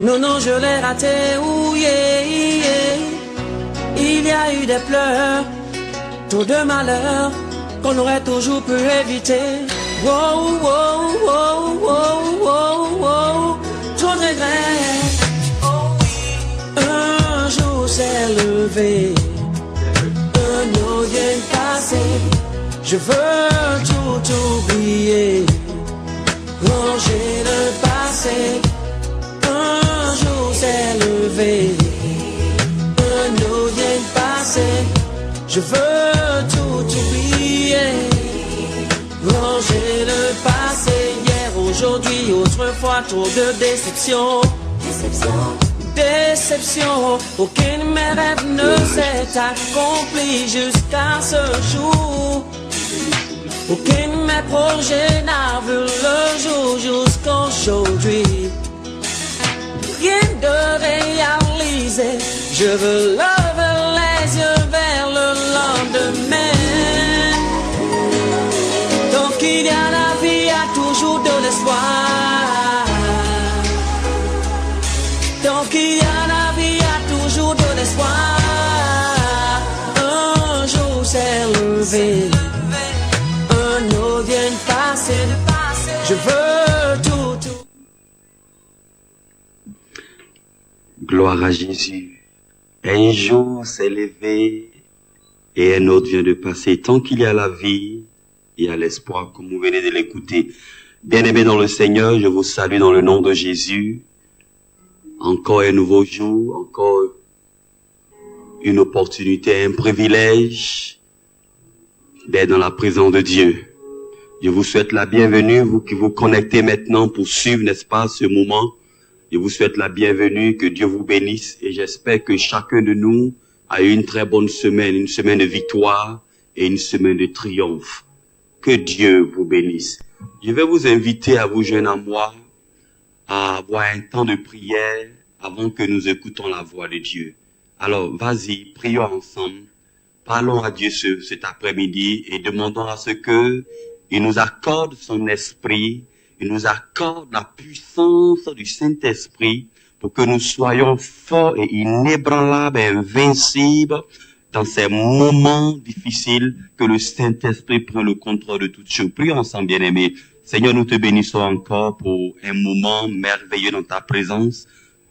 Non, non, je l'ai raté, ouh, yeah, yeah. Il y a eu des pleurs, trop de malheurs qu'on aurait toujours pu éviter. Wow, wow, wow, wow, wow, wow. Trop de regrets. Un jour s'est levé, un autre vient passer. Je veux tout oublier, ranger le passé. Un jour s'est levé, un autre vient passer. Je veux tout oublier, ranger le passé. Hier, aujourd'hui, autrefois, trop de déceptions. Déception, aucun de mes rêves ne s'est accompli jusqu'à ce jour. Aucun de mes projets n'a vu le jour jusqu'aujourd'hui. Rien de réalisé, je veux lever les yeux vers le lendemain. Tant qu'il y a la vie, il y a toujours de l'espoir. Tant qu'il y a la vie, il y a toujours de l'espoir. Un jour s'est levé, un autre vient de passer. Je veux tout. Gloire à Jésus. Un jour s'est levé et un autre vient de passer. Tant qu'il y a la vie, il y a l'espoir, comme vous venez de l'écouter. Bien-aimés dans le Seigneur, je vous salue dans le nom de Jésus. Encore un nouveau jour, encore une opportunité, un privilège d'être dans la présence de Dieu. Je vous souhaite la bienvenue, vous qui vous connectez maintenant pour suivre, n'est-ce pas, ce moment. Je vous souhaite la bienvenue, que Dieu vous bénisse et j'espère que chacun de nous a eu une très bonne semaine, une semaine de victoire et une semaine de triomphe. Que Dieu vous bénisse. Je vais vous inviter à vous joindre à moi, à avoir un temps de prière avant que nous écoutons la voix de Dieu. Alors, vas-y, prions ensemble. Parlons à Dieu cet après-midi et demandons à ce que il nous accorde son esprit. Il nous accorde la puissance du Saint-Esprit pour que nous soyons forts et inébranlables et invincibles dans ces moments difficiles que le Saint-Esprit prend le contrôle de toutes choses. Prions ensemble, bien-aimés. Seigneur, nous te bénissons encore pour un moment merveilleux dans ta présence.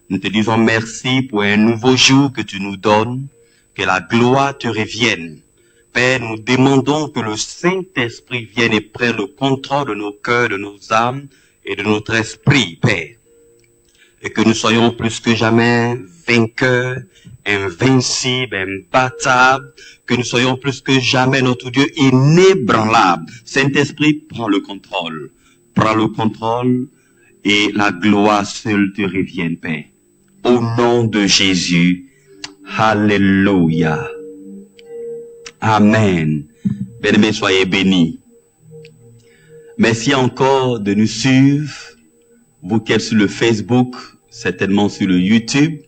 Nous te disons merci pour un nouveau jour que tu nous donnes. Que la gloire te revienne. Père, nous demandons que le Saint-Esprit vienne et prenne le contrôle de nos cœurs, de nos âmes et de notre esprit, Père. Et que nous soyons plus que jamais vainqueurs, invincibles, imbattables, que nous soyons plus que jamais, notre Dieu, inébranlable. Saint-Esprit, prends le contrôle. Prends le contrôle et la gloire seule te revienne, Père. Au nom de Jésus, Alléluia. Amen. Bien-aimés, soyez bénis. Merci encore de nous suivre. Vous qui êtes sur le Facebook, certainement sur le YouTube.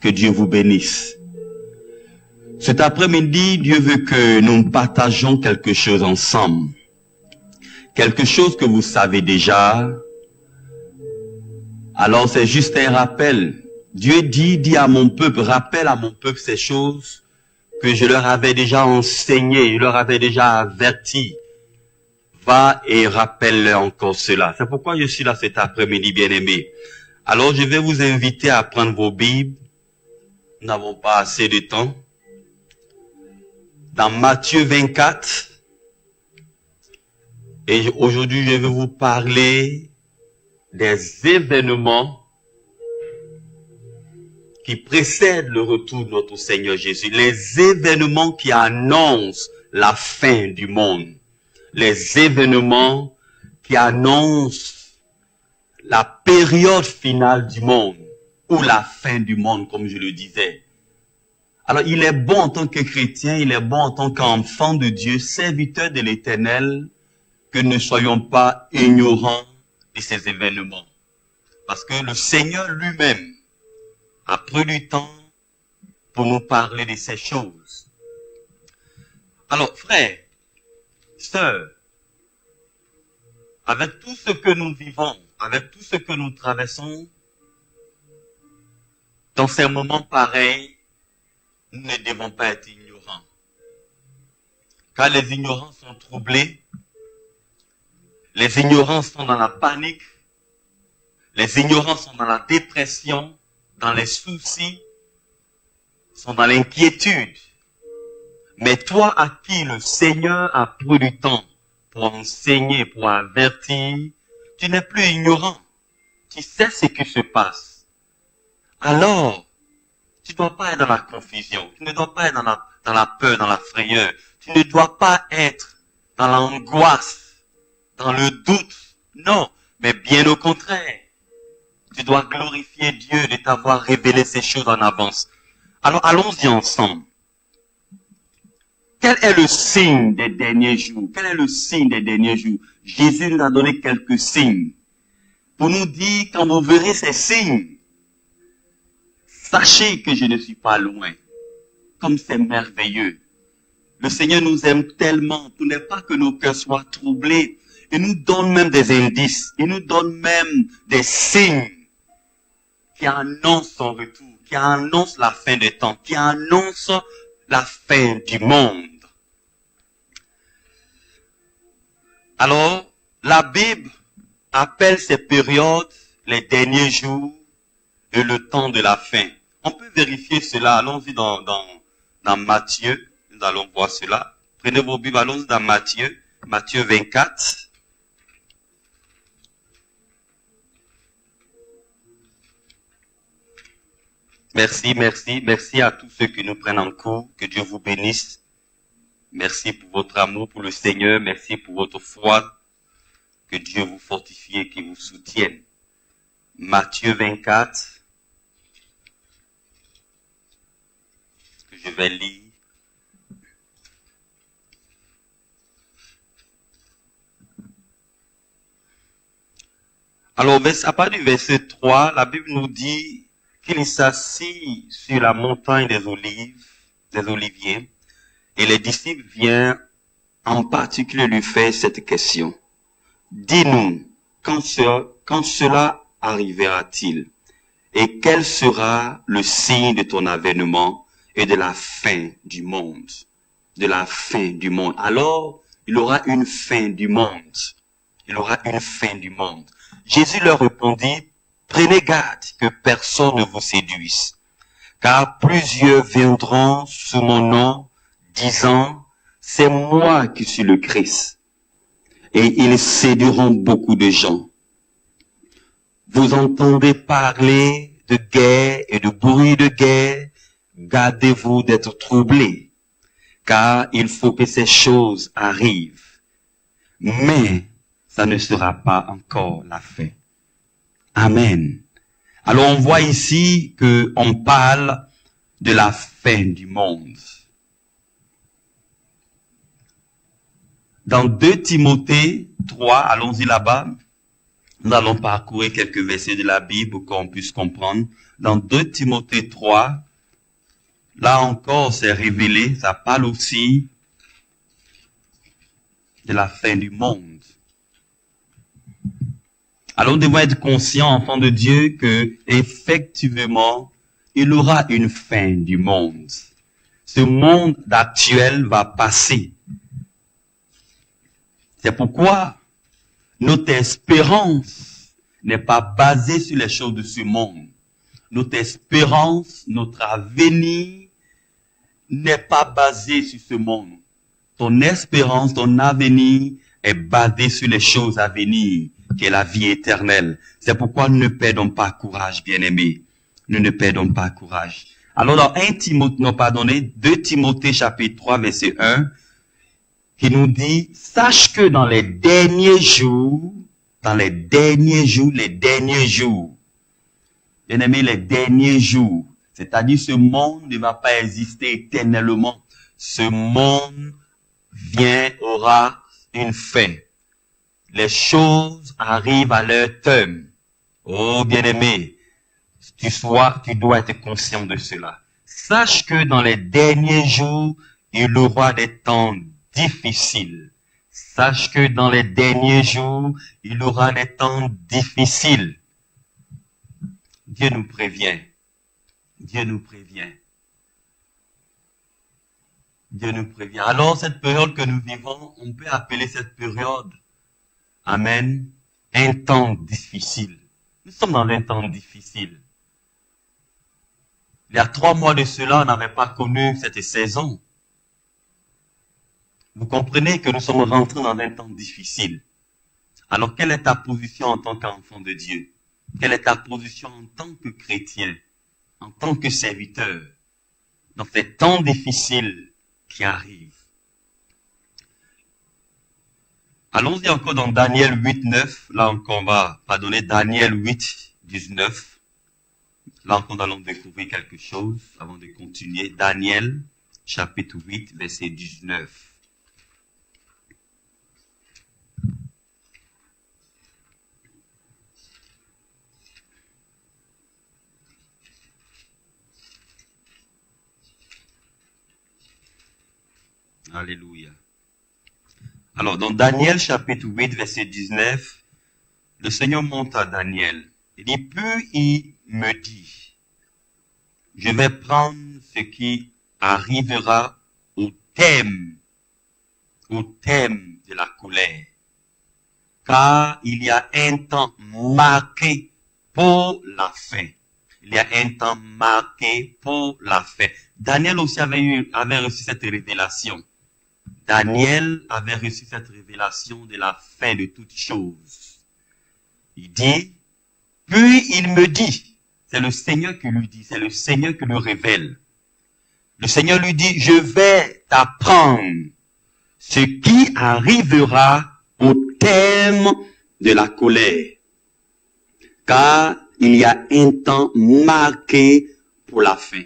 Que Dieu vous bénisse. Cet après-midi, Dieu veut que nous partageons quelque chose ensemble. Quelque chose que vous savez déjà. Alors c'est juste un rappel. Dieu dit à mon peuple, rappelle à mon peuple ces choses que je leur avais déjà enseigné, je leur avais déjà averti. Va et rappelle-leur encore cela. C'est pourquoi je suis là cet après-midi, bien-aimés. Alors, je vais vous inviter à prendre vos Bibles. Nous n'avons pas assez de temps. Dans Matthieu 24. Et aujourd'hui, je vais vous parler des événements qui précèdent le retour de notre Seigneur Jésus, les événements qui annoncent la fin du monde, les événements qui annoncent la période finale du monde, ou la fin du monde, comme je le disais. Alors, il est bon en tant que chrétien, il est bon en tant qu'enfant de Dieu, serviteur de l'Éternel, que ne soyons pas ignorants de ces événements. Parce que le Seigneur lui-même a pris du temps pour nous parler de ces choses. Alors, frères, sœurs, avec tout ce que nous vivons, avec tout ce que nous traversons, Dans ces moments pareils, nous ne devons pas être ignorants. Car les ignorants sont troublés, les ignorants sont dans la panique, les ignorants sont dans la dépression, dans les soucis, sont dans l'inquiétude. Mais toi à qui le Seigneur a pris du temps pour enseigner, pour avertir, tu n'es plus ignorant. Tu sais ce qui se passe. Alors, tu ne dois pas être dans la confusion. Tu ne dois pas être dans la peur, dans la frayeur. Tu ne dois pas être dans l'angoisse, dans le doute. Non, mais bien au contraire. Tu dois glorifier Dieu de t'avoir révélé ces choses en avance. Alors, allons-y ensemble. Quel est le signe des derniers jours? Quel est le signe des derniers jours? Jésus nous a donné quelques signes. Pour nous dire, quand vous verrez ces signes, sachez que je ne suis pas loin. Comme c'est merveilleux. Le Seigneur nous aime tellement pour ne pas que nos cœurs soient troublés. Il nous donne même des indices. Il nous donne même des signes qui annoncent son retour, qui annoncent la fin des temps, qui annoncent la fin du monde. Alors, la Bible appelle ces périodes les derniers jours et le temps de la fin. On peut vérifier cela. Allons-y dans Matthieu. Nous allons voir cela. Prenez vos Bibles, allons-y dans Matthieu 24. Merci à tous ceux qui nous prennent en cours. Que Dieu vous bénisse. Merci pour votre amour pour le Seigneur. Merci pour votre foi. Que Dieu vous fortifie et qu'il vous soutienne. Matthieu 24. Que je vais lire. Alors, à partir du verset 3, la Bible nous dit qu'il s'assit sur la montagne des oliviers, et les disciples viennent en particulier lui faire cette question. Dis-nous, quand cela arrivera-t-il? Et quel sera le signe de ton avènement et de la fin du monde? De la fin du monde. Alors, il aura une fin du monde. Il aura une fin du monde. Jésus leur répondit, prenez garde que personne ne vous séduise, car plusieurs viendront sous mon nom, disant, c'est moi qui suis le Christ. Et ils séduiront beaucoup de gens. Vous entendez parler de guerre et de bruit de guerre, gardez-vous d'être troublés, car il faut que ces choses arrivent. Mais ça ne sera pas encore la fin. Amen. Alors on voit ici que on parle de la fin du monde. Dans 2 Timothée 3, allons-y là-bas, nous allons parcourir quelques versets de la Bible pour qu'on puisse comprendre. Dans 2 Timothée 3, là encore c'est révélé, ça parle aussi de la fin du monde. Alors nous devons être conscients, enfants de Dieu, que effectivement, il y aura une fin du monde. Ce monde actuel va passer. C'est pourquoi notre espérance n'est pas basée sur les choses de ce monde. Notre espérance, notre avenir n'est pas basé sur ce monde. Ton espérance, ton avenir est basé sur les choses à venir, qui est la vie éternelle. C'est pourquoi nous ne perdons pas courage, bien-aimés. Nous ne perdons pas courage. Alors dans 2 Timothée chapitre 3 verset 1, qui nous dit, sache que dans les derniers jours, bien-aimés, les derniers jours, c'est-à-dire ce monde ne va pas exister éternellement. Ce monde aura une fin. Les choses arrivent à leur terme. Oh, bien-aimé, tu dois être conscient de cela. Sache que dans les derniers jours, il y aura des temps difficiles. Sache que dans les derniers jours, il y aura des temps difficiles. Dieu nous prévient. Dieu nous prévient. Dieu nous prévient. Alors, cette période que nous vivons, on peut appeler cette période, amen, un temps difficile. Nous sommes dans un temps difficile. Il y a 3 mois de cela, on n'avait pas connu cette saison. Vous comprenez que nous sommes rentrés dans un temps difficile. Alors, quelle est ta position en tant qu'enfant de Dieu? Quelle est ta position en tant que chrétien, en tant que serviteur, dans ces temps difficiles qui arrivent? Allons-y encore dans Daniel 8, 9. Là encore, on va pardonner Daniel 8, 19. Là encore, nous allons découvrir quelque chose avant de continuer. Daniel, chapitre 8, verset 19. Alléluia. Alors, dans Daniel chapitre 8, verset 19, le Seigneur monte à Daniel. Il dit, puis il me dit, je vais prendre ce qui arrivera au thème de la colère. Car il y a un temps marqué pour la fin. Il y a un temps marqué pour la fin. Daniel aussi avait reçu cette révélation. Daniel avait reçu cette révélation de la fin de toutes choses. Il dit, puis il me dit, c'est le Seigneur qui lui dit, c'est le Seigneur qui le révèle. Le Seigneur lui dit, je vais t'apprendre ce qui arrivera au terme de la colère. Car il y a un temps marqué pour la fin.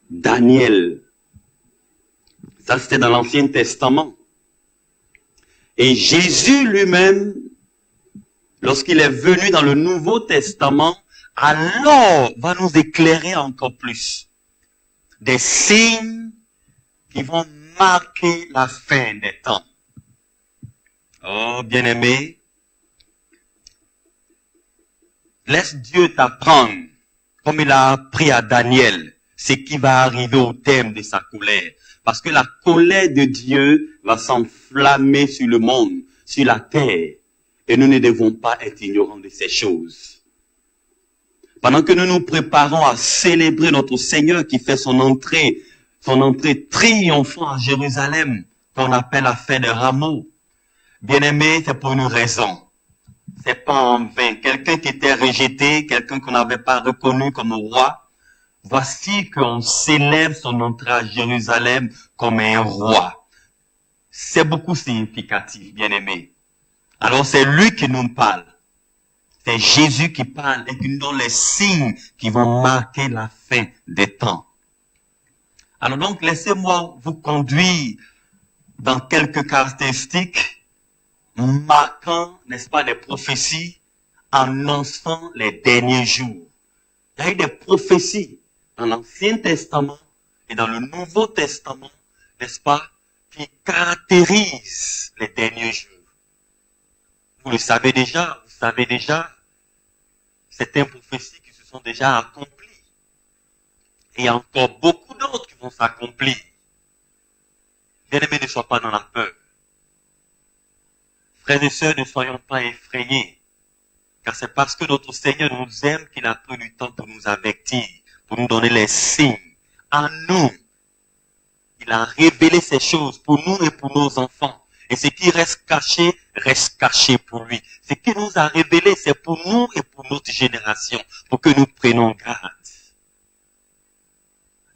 Daniel, ça c'était dans l'Ancien Testament. Et Jésus lui-même, lorsqu'il est venu dans le Nouveau Testament, alors va nous éclairer encore plus. Des signes qui vont marquer la fin des temps. Oh, bien-aimé, laisse Dieu t'apprendre, comme il a appris à Daniel, ce qui va arriver au terme de sa colère. Parce que la colère de Dieu va s'enflammer sur le monde, sur la terre. Et nous ne devons pas être ignorants de ces choses. Pendant que nous nous préparons à célébrer notre Seigneur qui fait son entrée triomphante à Jérusalem, qu'on appelle la fête de Rameaux. Bien-aimé, c'est pour une raison. C'est pas en vain. Quelqu'un qui était rejeté, quelqu'un qu'on n'avait pas reconnu comme roi, voici qu'on célèbre son entrée à Jérusalem comme un roi. C'est beaucoup significatif, bien-aimé. Alors c'est lui qui nous parle. C'est Jésus qui parle et qui nous donne les signes qui vont marquer la fin des temps. Alors donc, laissez-moi vous conduire dans quelques caractéristiques marquant, n'est-ce pas, des prophéties annonçant les derniers jours. Il y a eu des prophéties dans l'Ancien Testament et dans le Nouveau Testament, n'est-ce pas, qui caractérisent les derniers jours. Vous le savez déjà, certaines prophéties qui se sont déjà accomplies. Et il y a encore beaucoup d'autres qui vont s'accomplir. Bien-aimés, ne soyez pas dans la peur. Frères et sœurs, ne soyons pas effrayés. Car c'est parce que notre Seigneur nous aime qu'il a pris du temps pour nous avertir, pour nous donner les signes. À nous, il a révélé ces choses pour nous et pour nos enfants. Et ce qui reste caché pour lui. Ce qui nous a révélé, c'est pour nous et pour notre génération, pour que nous prenions garde.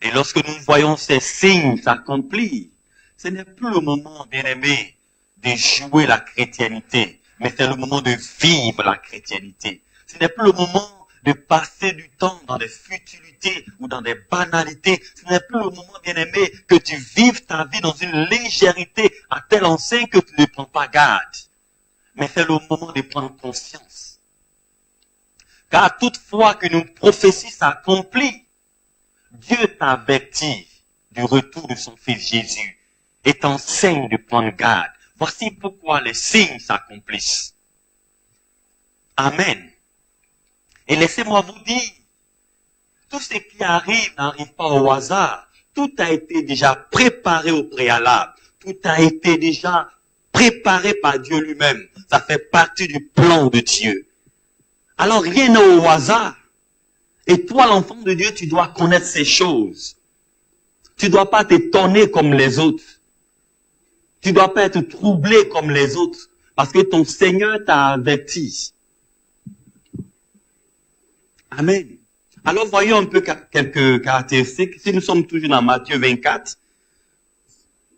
Et lorsque nous voyons ces signes s'accomplir, ce n'est plus le moment, bien-aimé, de jouer la chrétienté, mais c'est le moment de vivre la chrétienté. Ce n'est plus le moment de passer du temps dans des futilités ou dans des banalités. Ce n'est plus le moment, bien-aimé, que tu vives ta vie dans une légèreté à tel enseigne que tu ne prends pas garde. Mais c'est le moment de prendre conscience. Car toutefois que nos prophéties s'accomplissent, Dieu t'avertit du retour de son Fils Jésus et t'enseigne de prendre garde. Voici pourquoi les signes s'accomplissent. Amen. Et laissez-moi vous dire, tout ce qui arrive n'arrive pas au hasard. Tout a été déjà préparé au préalable. Tout a été déjà préparé par Dieu lui-même. Ça fait partie du plan de Dieu. Alors rien n'est au hasard. Et toi, l'enfant de Dieu, tu dois connaître ces choses. Tu dois pas t'étonner comme les autres. Tu dois pas être troublé comme les autres. Parce que ton Seigneur t'a averti. Amen. Alors voyons un peu quelques caractéristiques. Si nous sommes toujours dans Matthieu 24,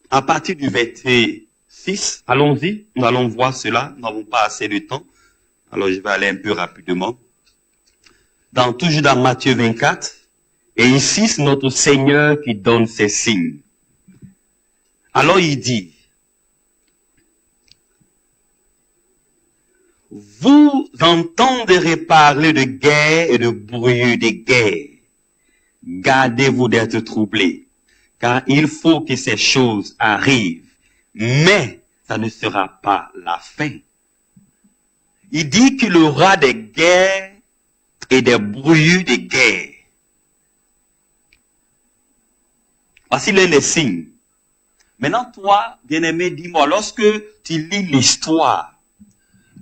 à partir du verset 6, allons-y, nous allons voir cela, nous n'avons pas assez de temps. Alors je vais aller un peu rapidement. Toujours dans Matthieu 24, et ici c'est notre Seigneur qui donne ses signes. Alors il dit, vous entendrez parler de guerre et de bruit de guerre. Gardez-vous d'être troublés, car il faut que ces choses arrivent, mais ça ne sera pas la fin. Il dit qu'il y aura des guerres et des bruits de guerre. Voici l'un des signes. Maintenant, toi, bien-aimé, dis-moi, lorsque tu lis l'histoire,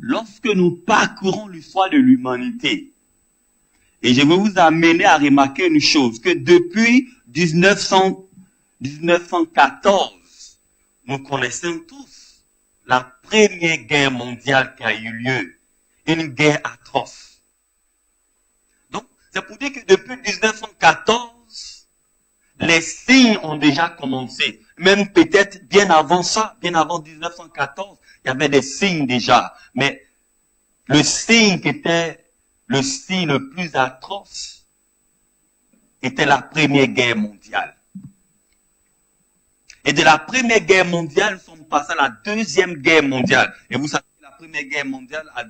lorsque nous parcourons l'histoire de l'humanité, et je vais vous amener à remarquer une chose, que depuis 1914, nous connaissons tous la première guerre mondiale qui a eu lieu, une guerre atroce. Donc, c'est pour dire que depuis 1914, les signes ont déjà commencé. Même peut-être bien avant ça, bien avant 1914, il y avait des signes déjà. Mais le signe qui était le signe le plus atroce était la Première Guerre mondiale. Et de la Première Guerre mondiale, nous sommes passés à la Deuxième Guerre mondiale. Et vous savez, la Première Guerre mondiale a...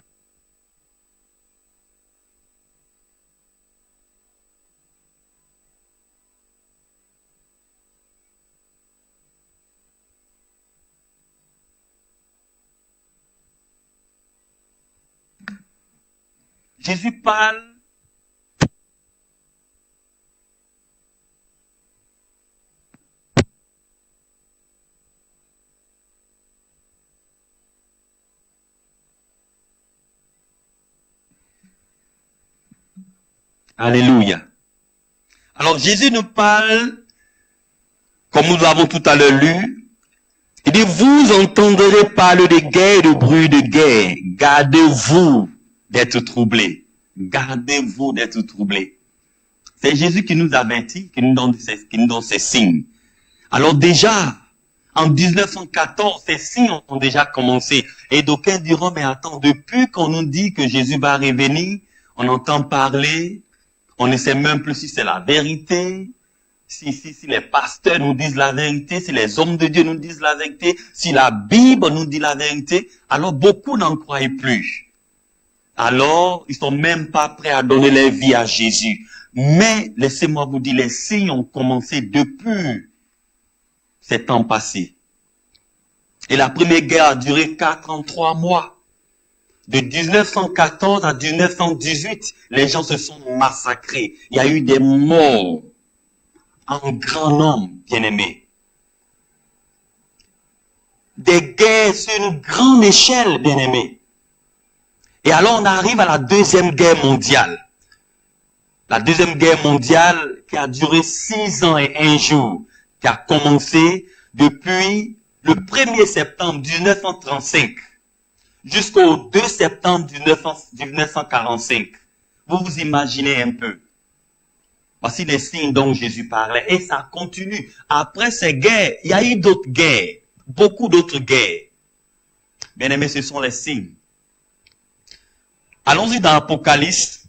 Jésus parle Alléluia. Alors Jésus nous parle, comme nous l'avons tout à l'heure lu, il dit, vous entendrez parler de guerre et de bruit de guerre. Gardez-vous d'être troublés. Gardez-vous d'être troublés. C'est Jésus qui nous avertit, qui nous donne ces signes. Alors déjà, en 1914, ces signes ont déjà commencé. Et d'aucuns diront, mais attends, depuis qu'on nous dit que Jésus va revenir, on entend parler, on ne sait même plus si c'est la vérité, si les pasteurs nous disent la vérité, si les hommes de Dieu nous disent la vérité, si la Bible nous dit la vérité, alors beaucoup n'en croient plus. Alors, ils sont même pas prêts à donner leur vie à Jésus. Mais, laissez-moi vous dire, les signes ont commencé depuis ces temps passés. Et la première guerre a duré 43 mois. De 1914 à 1918, les gens se sont massacrés. Il y a eu des morts en grand nombre, bien-aimés. Des guerres sur une grande échelle, bien-aimés. Et alors on arrive à la Deuxième Guerre mondiale. La Deuxième Guerre mondiale qui a duré 6 ans et 1 jour, qui a commencé depuis le 1er septembre 1935 jusqu'au 2 septembre 1945. Vous vous imaginez un peu. Voici les signes dont Jésus parlait. Et ça continue. Après ces guerres, il y a eu d'autres guerres. Beaucoup d'autres guerres. Bien aimés, ce sont les signes. Allons-y dans Apocalypse.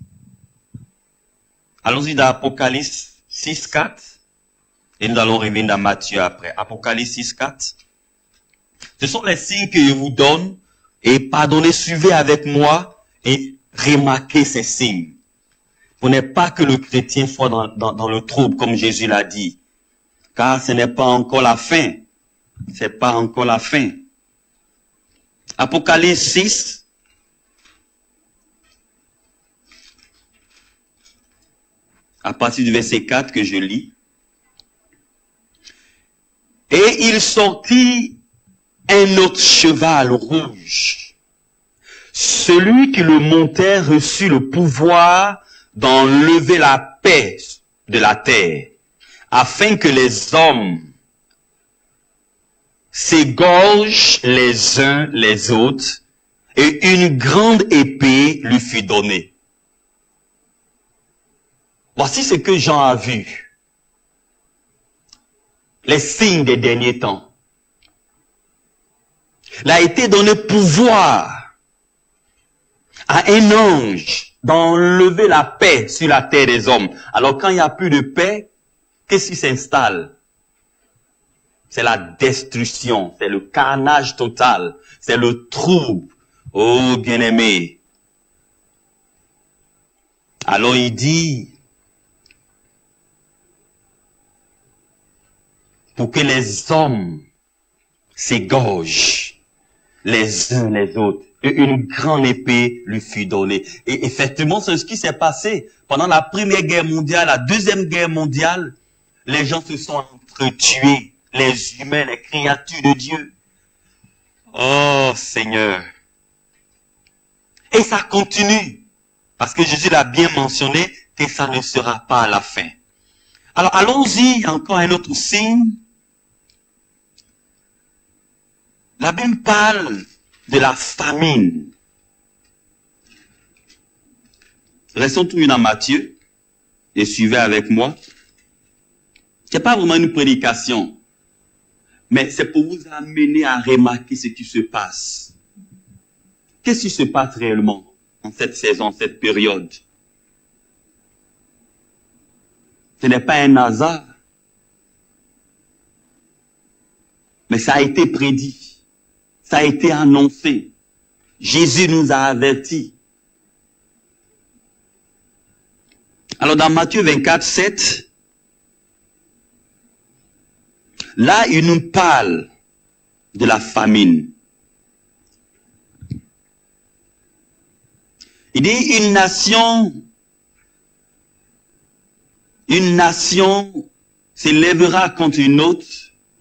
Allons-y dans Apocalypse 6, 4. Et nous allons revenir dans Matthieu après. Apocalypse 6, 4. Ce sont les signes que je vous donne. Et pardonnez, suivez avec moi et remarquez ces signes. Vous n'êtes pas que le chrétien soit dans le trouble, comme Jésus l'a dit. Car ce n'est pas encore la fin. C'est pas encore la fin. Apocalypse 6. à partir du verset 4 que je lis. Et il sortit un autre cheval rouge. Celui qui le montait reçut le pouvoir d'enlever la paix de la terre, afin que les hommes s'égorgent les uns les autres, et une grande épée lui fut donnée. Voici ce que Jean a vu. Les signes des derniers temps. Il a été donné pouvoir à un ange d'enlever la paix sur la terre des hommes. Alors quand il n'y a plus de paix, qu'est-ce qui s'installe? C'est la destruction, c'est le carnage total, c'est le trouble. Oh bien-aimé. Alors il dit, pour que les hommes s'égorgent les uns les autres, et une grande épée lui fut donnée. Et effectivement, c'est ce qui s'est passé pendant la Première Guerre mondiale, la Deuxième Guerre mondiale. Les gens se sont entretués, les humains, les créatures de Dieu. Oh Seigneur. Et ça continue, parce que Jésus l'a bien mentionné, que ça ne sera pas à la fin. Alors allons-y, encore un autre signe. La Bible parle de la famine. Restons tous dans Matthieu et suivez avec moi. C'est pas vraiment une prédication, mais c'est pour vous amener à remarquer ce qui se passe. Qu'est-ce qui se passe réellement en cette saison, en cette période? Ce n'est pas un hasard, mais ça a été prédit, ça a été annoncé. Jésus nous a avertis. Alors dans Matthieu 24, 7, là il nous parle de la famine. Il dit une nation s'élèvera contre une autre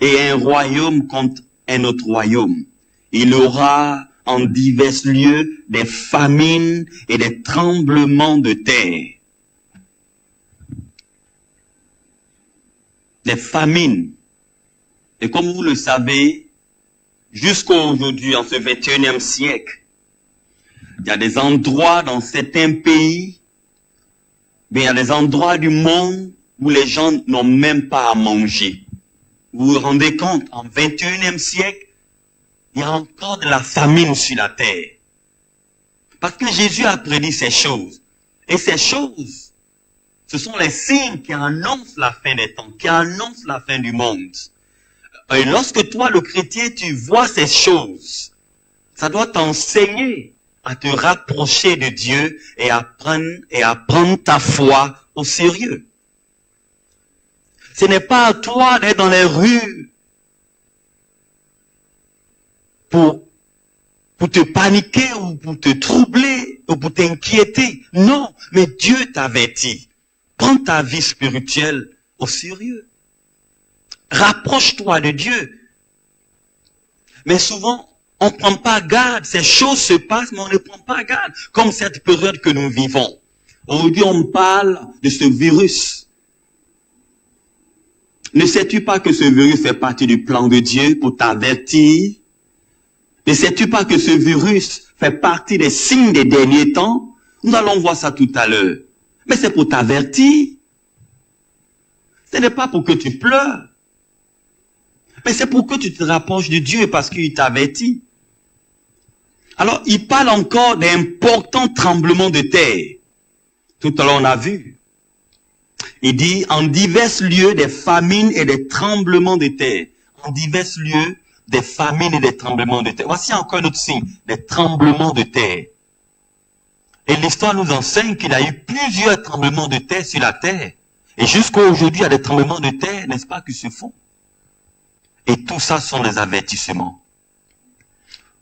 et un royaume contre un autre royaume. Il y aura en divers lieux des famines et des tremblements de terre. Des famines. Et comme vous le savez, jusqu'à aujourd'hui, en ce 21e siècle, il y a des endroits dans certains pays, mais il y a des endroits du monde où les gens n'ont même pas à manger. Vous vous rendez compte, en 21e siècle, il y a encore de la famine sur la terre. Parce que Jésus a prédit ces choses. Et ces choses, ce sont les signes qui annoncent la fin des temps, qui annoncent la fin du monde. Et lorsque toi, le chrétien, tu vois ces choses, ça doit t'enseigner à te rapprocher de Dieu et à prendre ta foi au sérieux. Ce n'est pas à toi d'être dans les rues pour te paniquer ou pour te troubler ou pour t'inquiéter. Non, mais Dieu t'avertit. Prends ta vie spirituelle au sérieux. Rapproche-toi de Dieu. Mais souvent, on ne prend pas garde. Ces choses se passent, mais on ne prend pas garde. Comme cette période que nous vivons. Aujourd'hui, on parle de ce virus. Ne sais-tu pas que ce virus fait partie du plan de Dieu pour t'avertir? Ne sais-tu pas que ce virus fait partie des signes des derniers temps? Nous allons voir ça tout à l'heure. Mais c'est pour t'avertir. Ce n'est pas pour que tu pleures. Mais c'est pour que tu te rapproches de Dieu parce qu'il t'avertit. Alors, il parle encore d'importants tremblements de terre. Tout à l'heure, on a vu. Il dit, en divers lieux, des famines et des tremblements de terre. En divers lieux, des famines et des tremblements de terre. Voici encore un autre signe, des tremblements de terre. Et l'histoire nous enseigne qu'il y a eu plusieurs tremblements de terre sur la terre. Et jusqu'à aujourd'hui, il y a des tremblements de terre, n'est-ce pas, qui se font. Et tout ça sont des avertissements.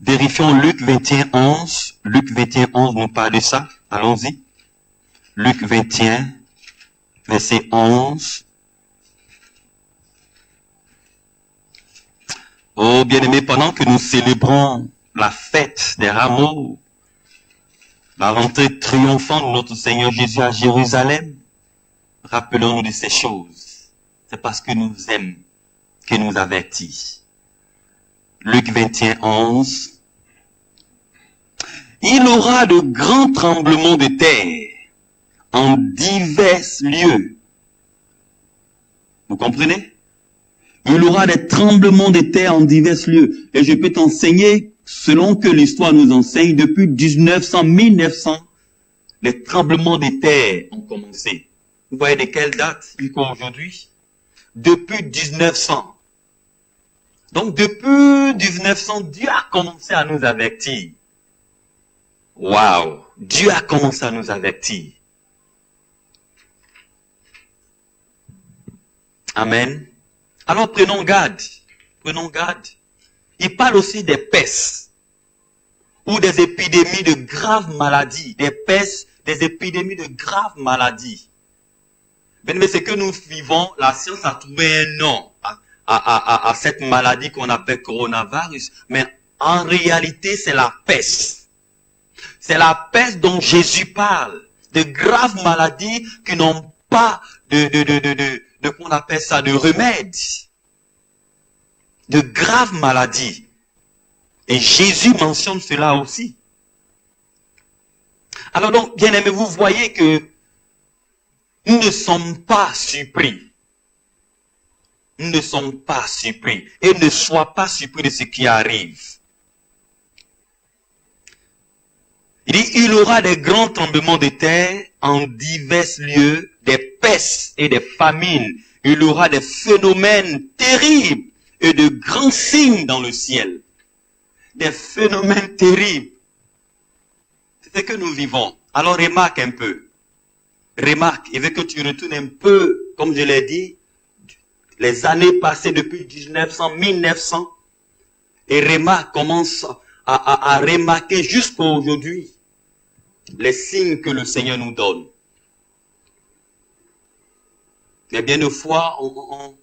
Vérifions Luc 21, 11. Luc 21, 11 nous parle de ça. Allons-y. Luc 21, verset 11. Oh, bien-aimés, pendant que nous célébrons la fête des rameaux, la rentrée triomphante de notre Seigneur Jésus à Jérusalem, rappelons-nous de ces choses. C'est parce que nous aime qu'il nous avertit. Luc 21, 11. Il aura de grands tremblements de terre en divers lieux. Vous comprenez? Il aura des tremblements de terre en divers lieux. Et je peux t'enseigner, selon que l'histoire nous enseigne, depuis 1900, les tremblements de terre ont commencé. Vous voyez de quelle date aujourd'hui? Depuis 1900. Donc depuis 1900, Dieu a commencé à nous avertir. Waouh! Dieu a commencé à nous avertir. Amen. Alors prenons garde. Prenons garde. Il parle aussi des pestes ou des épidémies de graves maladies. Des pestes, des épidémies de graves maladies. Mais ce que nous vivons, la science a trouvé un nom à cette maladie qu'on appelle coronavirus. Mais en réalité, c'est la peste. C'est la peste dont Jésus parle. De graves maladies qui n'ont pas qu'on appelle ça, de remède. De graves maladies. Et Jésus mentionne cela aussi. Alors donc, bien aimés, vous voyez que nous ne sommes pas surpris. Nous ne sommes pas surpris. Et ne sois pas surpris de ce qui arrive. Il dit, il aura des grands tremblements de terre en divers lieux, des pestes et des famines. Il aura des phénomènes terribles et de grands signes dans le ciel. Des phénomènes terribles. C'est ce que nous vivons. Alors remarque un peu. Remarque, il veut que tu retournes un peu, comme je l'ai dit, les années passées depuis 1900, et remarque, commence à remarquer jusqu'à aujourd'hui les signes que le Seigneur nous donne. Mais bien des fois, on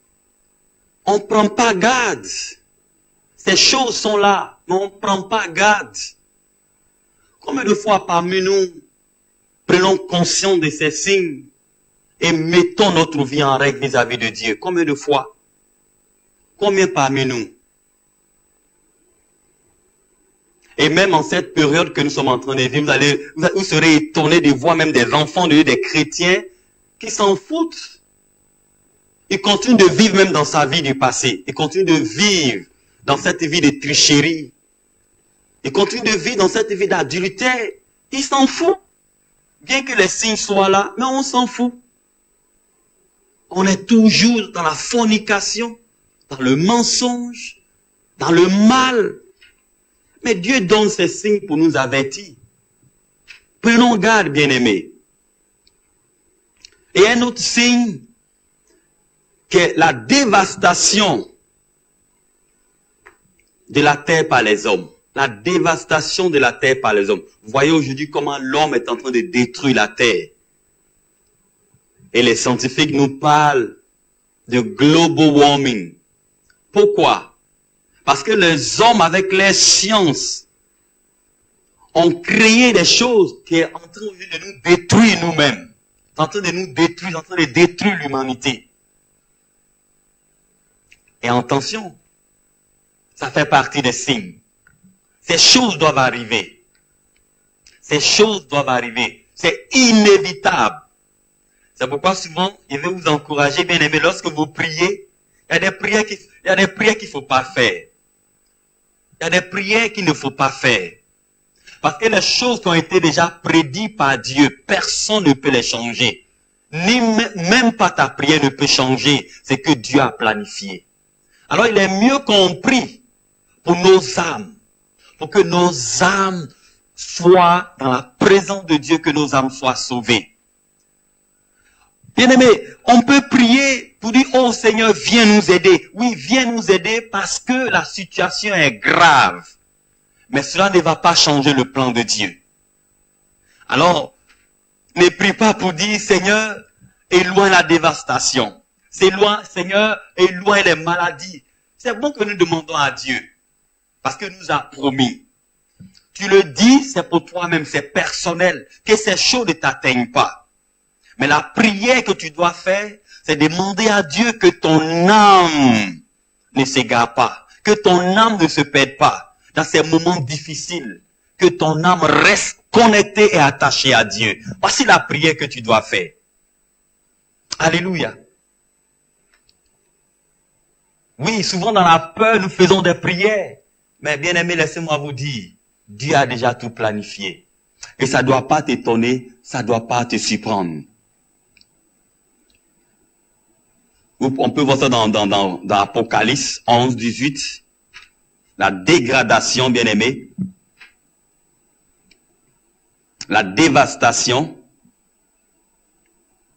ne prend pas garde. Ces choses sont là, mais on ne prend pas garde. Combien de fois parmi nous prenons conscience de ces signes et mettons notre vie en règle vis-à-vis de Dieu? Combien de fois? Combien parmi nous? Et même en cette période que nous sommes en train de vivre, vous serez étonnés de voir même des enfants de Dieu, des chrétiens, qui s'en foutent. Ils continuent de vivre même dans sa vie du passé. Ils continuent de vivre dans cette vie de tricherie. Ils continuent de vivre dans cette vie d'adultère. Ils s'en foutent. Bien que les signes soient là, mais on s'en fout. On est toujours dans la fornication, dans le mensonge, dans le mal. Mais Dieu donne ces signes pour nous avertir. Prenons garde, bien-aimés. Et un autre signe, que la dévastation de la terre par les hommes. La dévastation de la terre par les hommes. Vous voyez aujourd'hui comment l'homme est en train de détruire la terre. Et les scientifiques nous parlent de global warming. Pourquoi? Parce que les hommes, avec les sciences, ont créé des choses qui sont en train de nous détruire nous-mêmes. En train de nous détruire, en train de détruire l'humanité. Et attention, ça fait partie des signes. Ces choses doivent arriver. Ces choses doivent arriver. C'est inévitable. C'est pourquoi souvent, je vais vous encourager, bien aimés, lorsque vous priez, il y a des prières qu'il ne faut pas faire. Il y a des prières qu'il ne faut pas faire. Parce que les choses qui ont été déjà prédites par Dieu, personne ne peut les changer. Même pas ta prière ne peut changer ce que Dieu a planifié. Alors il est mieux qu'on prie pour nos âmes, pour que nos âmes soient dans la présence de Dieu, que nos âmes soient sauvées. Bien-aimés, on peut prier pour dire, oh Seigneur, viens nous aider. Oui, viens nous aider parce que la situation est grave. Mais cela ne va pas changer le plan de Dieu. Alors, ne prie pas pour dire, Seigneur, éloigne la dévastation. Seigneur, éloigne les maladies. C'est bon que nous demandons à Dieu. Parce que nous a promis. Tu le dis, c'est pour toi-même, c'est personnel. Que ces choses ne t'atteignent pas. Mais la prière que tu dois faire, c'est demander à Dieu que ton âme ne s'égare pas. Que ton âme ne se perde pas. Dans ces moments difficiles. Que ton âme reste connectée et attachée à Dieu. Voici la prière que tu dois faire. Alléluia. Oui, souvent dans la peur, nous faisons des prières. Mais bien aimé, laissez-moi vous dire, Dieu a déjà tout planifié. Et ça ne doit pas t'étonner, ça ne doit pas te surprendre. On peut voir ça dans Apocalypse 11, 18. La dégradation, bien aimé. La dévastation.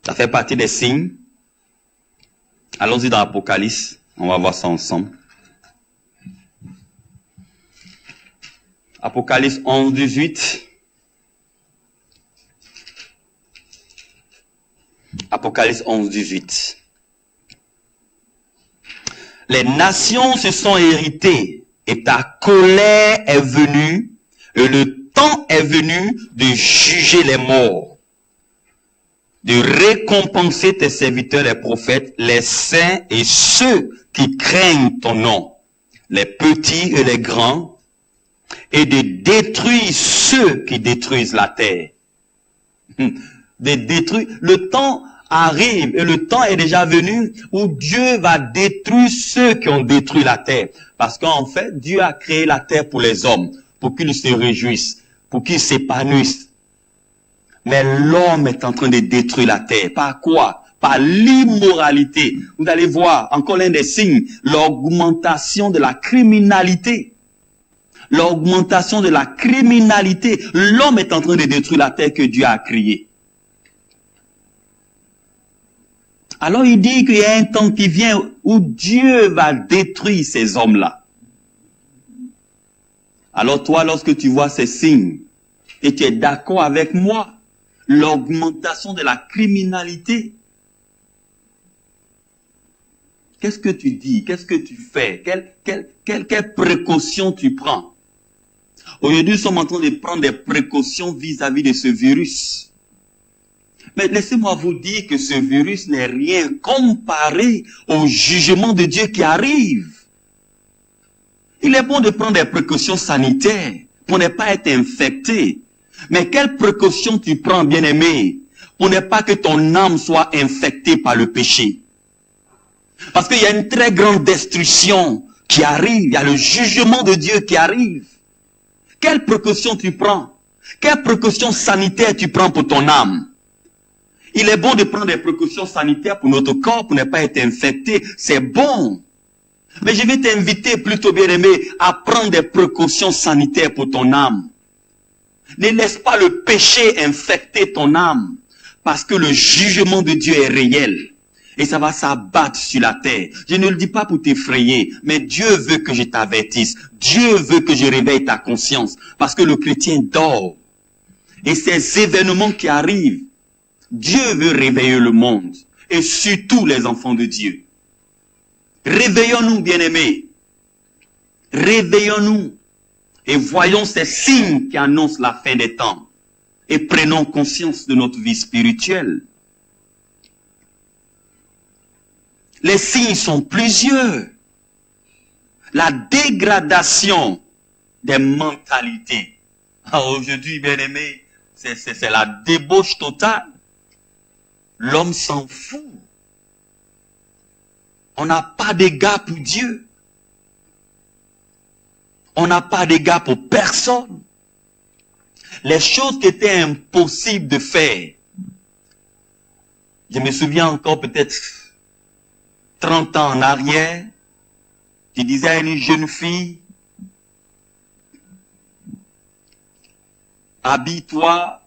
Ça fait partie des signes. Allons-y dans Apocalypse. On va voir ça ensemble. Apocalypse 11, 18. Apocalypse 11, 18. Les nations se sont héritées et ta colère est venue et le temps est venu de juger les morts, de récompenser tes serviteurs les prophètes, les saints et ceux qui craignent ton nom, les petits et les grands, et de détruire ceux qui détruisent la terre. De détruire. Le temps arrive et le temps est déjà venu où Dieu va détruire ceux qui ont détruit la terre. Parce qu'en fait, Dieu a créé la terre pour les hommes, pour qu'ils se réjouissent, pour qu'ils s'épanouissent. Mais l'homme est en train de détruire la terre. Par quoi? Par l'immoralité. Vous allez voir, encore l'un des signes, l'augmentation de la criminalité. L'augmentation de la criminalité. L'homme est en train de détruire la terre que Dieu a créée. Alors il dit qu'il y a un temps qui vient où Dieu va détruire ces hommes-là. Alors toi, lorsque tu vois ces signes, et tu es d'accord avec moi, l'augmentation de la criminalité, qu'est-ce que tu dis? Qu'est-ce que tu fais? Quelles précautions tu prends? Aujourd'hui, nous sommes en train de prendre des précautions vis-à-vis de ce virus. Mais laissez-moi vous dire que ce virus n'est rien comparé au jugement de Dieu qui arrive. Il est bon de prendre des précautions sanitaires pour ne pas être infecté. Mais quelles précautions tu prends, bien-aimé, pour ne pas que ton âme soit infectée par le péché? Parce qu'il y a une très grande destruction qui arrive. Il y a le jugement de Dieu qui arrive. Quelles précautions tu prends? Quelles précautions sanitaires tu prends pour ton âme? Il est bon de prendre des précautions sanitaires pour notre corps, pour ne pas être infecté. C'est bon. Mais je vais t'inviter plutôt, bien-aimé, à prendre des précautions sanitaires pour ton âme. Ne laisse pas le péché infecter ton âme. Parce que le jugement de Dieu est réel. Et ça va s'abattre sur la terre. Je ne le dis pas pour t'effrayer, mais Dieu veut que je t'avertisse. Dieu veut que je réveille ta conscience. Parce que le chrétien dort. Et ces événements qui arrivent, Dieu veut réveiller le monde. Et surtout les enfants de Dieu. Réveillons-nous, bien-aimés. Réveillons-nous. Et voyons ces signes qui annoncent la fin des temps. Et prenons conscience de notre vie spirituelle. Les signes sont plusieurs. La dégradation des mentalités. Aujourd'hui, bien-aimés, c'est la débauche totale. L'homme s'en fout. On n'a pas d'égard pour Dieu. On n'a pas d'égard pour personne. Les choses qui étaient impossibles de faire. Je me souviens encore peut-être 30 ans en arrière, je disais à une jeune fille, habille-toi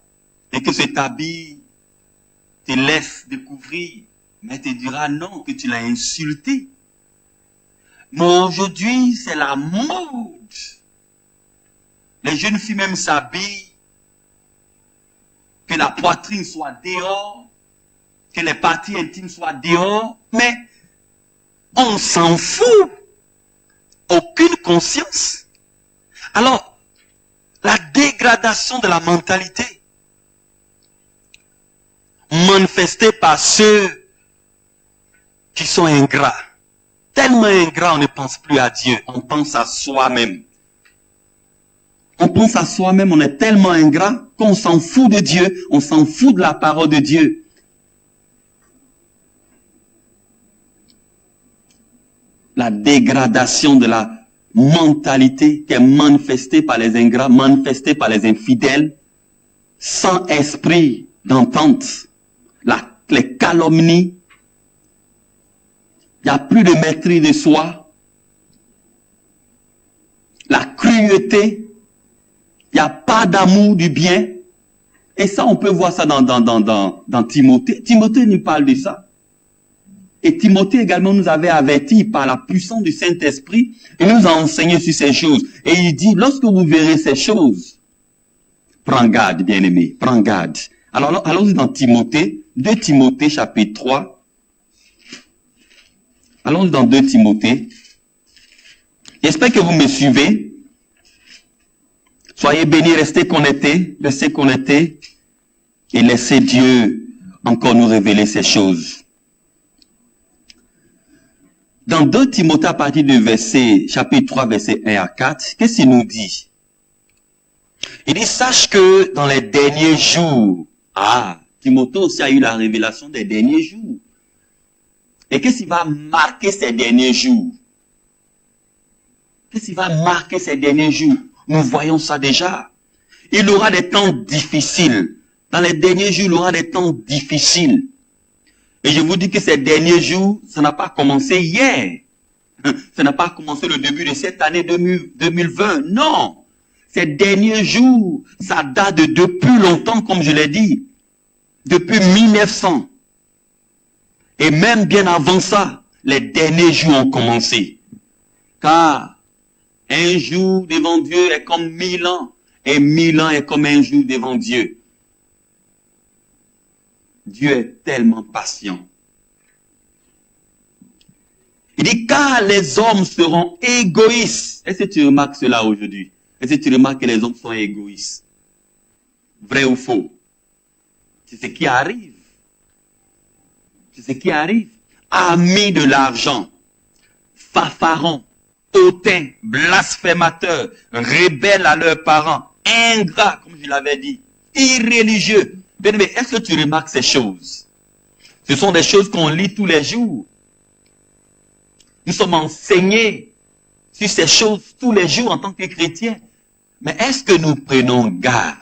et que cet habit te laisse découvrir. Mais tu diras non, que tu l'as insulté. Mais aujourd'hui, c'est la mode. Les jeunes filles même s'habillent, que la poitrine soit dehors, que les parties intimes soient dehors, mais on s'en fout. Aucune conscience. Alors, la dégradation de la mentalité, manifestée par ceux qui sont ingrats. Tellement ingrats, on ne pense plus à Dieu, on pense à soi-même. On pense à soi-même, on est tellement ingrat qu'on s'en fout de Dieu, on s'en fout de la parole de Dieu. La dégradation de la mentalité qui est manifestée par les ingrats, manifestée par les infidèles, sans esprit d'entente, les calomnies, il n'y a plus de maîtrise de soi, la cruauté, il n'y a pas d'amour du bien. Et ça, on peut voir ça dans Timothée. Timothée nous parle de ça. Et Timothée également nous avait averti par la puissance du Saint-Esprit et nous a enseigné sur ces choses. Et il dit, lorsque vous verrez ces choses, prends garde, bien-aimé, prends garde. Alors, allons-y dans Timothée, 2 Timothée chapitre 3. Allons dans 2 Timothée. J'espère que vous me suivez. Soyez bénis, restez connectés et laissez Dieu encore nous révéler ces choses. Dans 2 Timothée, à partir du chapitre 3, verset 1 à 4, qu'est-ce qu'il nous dit? Il dit, sache que dans les derniers jours, Timothée aussi a eu la révélation des derniers jours. Et qu'est-ce qui va marquer ces derniers jours? Qu'est-ce qui va marquer ces derniers jours? Nous voyons ça déjà. Il aura des temps difficiles. Dans les derniers jours, il aura des temps difficiles. Et je vous dis que ces derniers jours, ça n'a pas commencé hier. Ça n'a pas commencé le début de cette année 2020. Non. Ces derniers jours, ça date de depuis longtemps, comme je l'ai dit. Depuis 1900. Et même bien avant ça, les derniers jours ont commencé. Car un jour devant Dieu est comme 1000 ans. Et 1000 ans est comme un jour devant Dieu. Dieu est tellement patient. Il dit, car les hommes seront égoïstes. Est-ce que tu remarques cela aujourd'hui? Est-ce que tu remarques que les hommes sont égoïstes? Vrai ou faux? C'est ce qui arrive. C'est ce qui arrive. Amis de l'argent, fanfarons, hautains, blasphémateurs, rebelles à leurs parents, ingrats, comme je l'avais dit, irréligieux. Bien, mais est-ce que tu remarques ces choses? Ce sont des choses qu'on lit tous les jours. Nous sommes enseignés sur ces choses tous les jours en tant que chrétiens. Mais est-ce que nous prenons garde?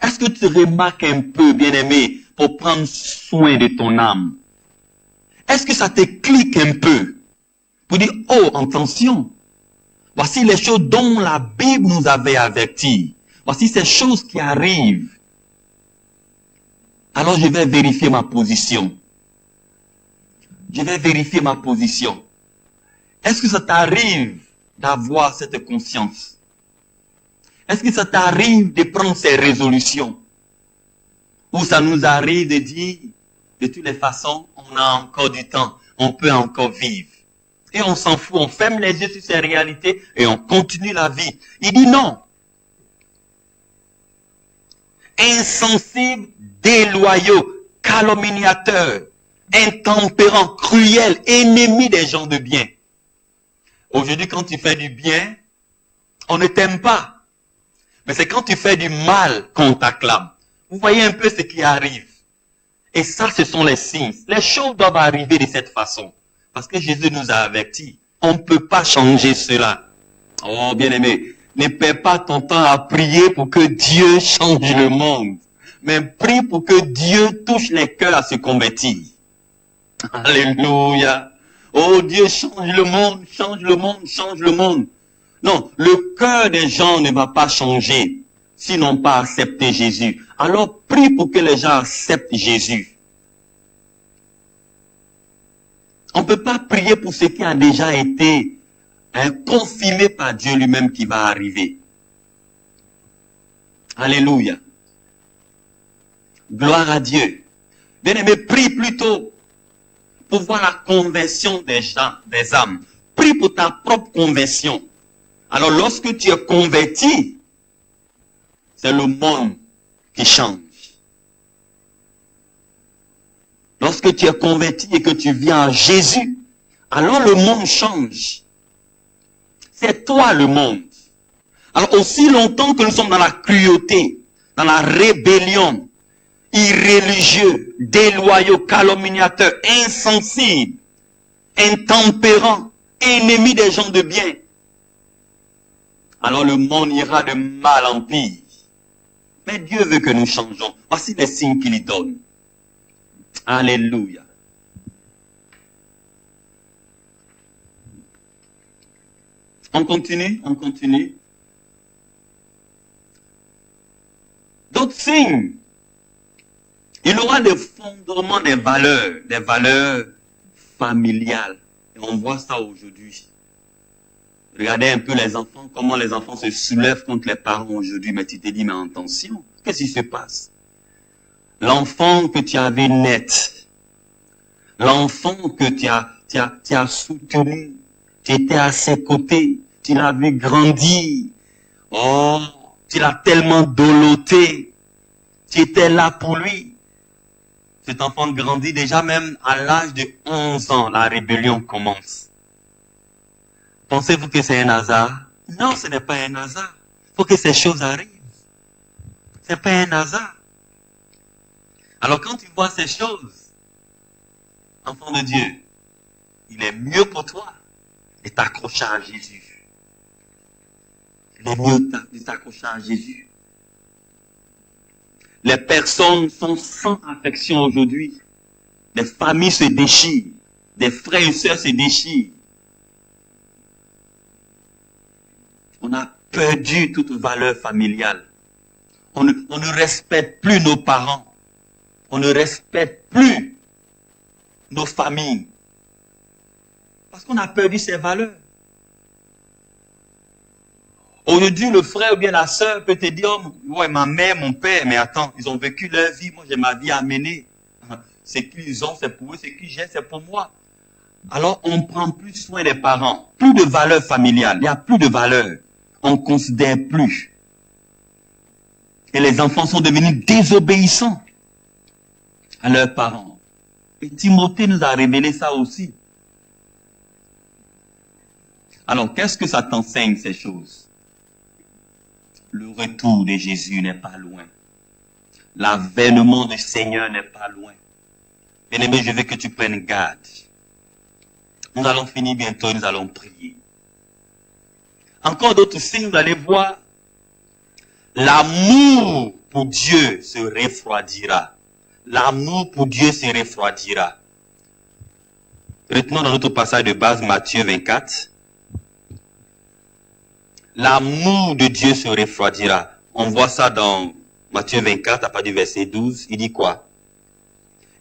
Est-ce que tu remarques un peu, bien-aimé, pour prendre soin de ton âme? Est-ce que ça te clique un peu pour dire, oh, attention, voici les choses dont la Bible nous avait avertis. Voici ces choses qui arrivent. Alors je vais vérifier ma position. Je vais vérifier ma position. Est-ce que ça t'arrive d'avoir cette conscience? Est-ce que ça t'arrive de prendre ces résolutions? Ou ça nous arrive de dire, de toutes les façons, on a encore du temps, on peut encore vivre. Et on s'en fout, on ferme les yeux sur ces réalités et on continue la vie. Il dit non. Insensibles, déloyaux, calomniateurs, intempérants, cruels, ennemis des gens de bien. Aujourd'hui, quand tu fais du bien, on ne t'aime pas. Mais c'est quand tu fais du mal qu'on t'acclame. Vous voyez un peu ce qui arrive. Et ça, ce sont les signes. Les choses doivent arriver de cette façon. Parce que Jésus nous a avertis. On ne peut pas changer cela. Oh, bien-aimé, ne perds pas ton temps à prier pour que Dieu change le monde. Mais prie pour que Dieu touche les cœurs à se convertir. Alléluia. Oh Dieu, change le monde, change le monde, change le monde. Non, le cœur des gens ne va pas changer s'ils n'ont pas accepté Jésus. Alors prie pour que les gens acceptent Jésus. On ne peut pas prier pour ce qui a déjà été confirmé par Dieu lui-même qui va arriver. Alléluia. Gloire à Dieu. Bien-aimé, prie plutôt pour voir la conversion des gens, des âmes. Prie pour ta propre conversion. Alors lorsque tu es converti, c'est le monde qui change. Lorsque tu es converti et que tu viens à Jésus, alors le monde change. C'est toi le monde. Alors aussi longtemps que nous sommes dans la cruauté, dans la rébellion, irréligieux, déloyaux, calomniateurs, insensibles, intempérants, ennemis des gens de bien, alors le monde ira de mal en pire. Mais Dieu veut que nous changeons. Voici les signes qu'il y donne. Alléluia. On continue, on continue. D'autres signes. Il aura le fondement des valeurs familiales. Et on voit ça aujourd'hui. Regardez un peu les enfants, comment les enfants se soulèvent contre les parents aujourd'hui. Mais tu te dis, mais attention, qu'est-ce qui se passe? L'enfant que tu avais net, l'enfant que tu as soutenu, tu étais à ses côtés, tu l'as vu grandir. Oh, tu l'as tellement doloté, tu étais là pour lui. Cet enfant grandit déjà même à l'âge de 11 ans, la rébellion commence. Pensez-vous que c'est un hasard? Non, ce n'est pas un hasard. Il faut que ces choses arrivent. Ce n'est pas un hasard. Alors quand tu vois ces choses, enfant de Dieu, il est mieux pour toi de t'accrocher à Jésus. Il est mieux de t'accrocher à Jésus. Les personnes sont sans affection aujourd'hui. Les familles se déchirent. Des frères et sœurs se déchirent. On a perdu toute valeur familiale. On ne respecte plus nos parents. On ne respecte plus nos familles. Parce qu'on a perdu ces valeurs. Aujourd'hui, le frère ou bien la sœur peut te dire, oh, ouais, ma mère, mon père, mais attends, ils ont vécu leur vie, moi j'ai ma vie à mener. Ce qu'ils ont, c'est pour eux, ce qu'ils j'ai, c'est pour moi. Alors, on prend plus soin des parents. Plus de valeur familiale, il n'y a plus de valeur. On ne considère plus. Et les enfants sont devenus désobéissants à leurs parents. Et Timothée nous a révélé ça aussi. Alors, qu'est-ce que ça t'enseigne, ces choses? Le retour de Jésus n'est pas loin. L'avènement du Seigneur n'est pas loin. Bien-aimé, je veux que tu prennes garde. Nous allons finir bientôt, nous allons prier. Encore d'autres signes, vous allez voir. L'amour pour Dieu se refroidira. L'amour pour Dieu se refroidira. Retenons dans notre passage de base Matthieu 24. L'amour de Dieu se refroidira. On voit ça dans Matthieu 24, à partir du verset 12. Il dit quoi?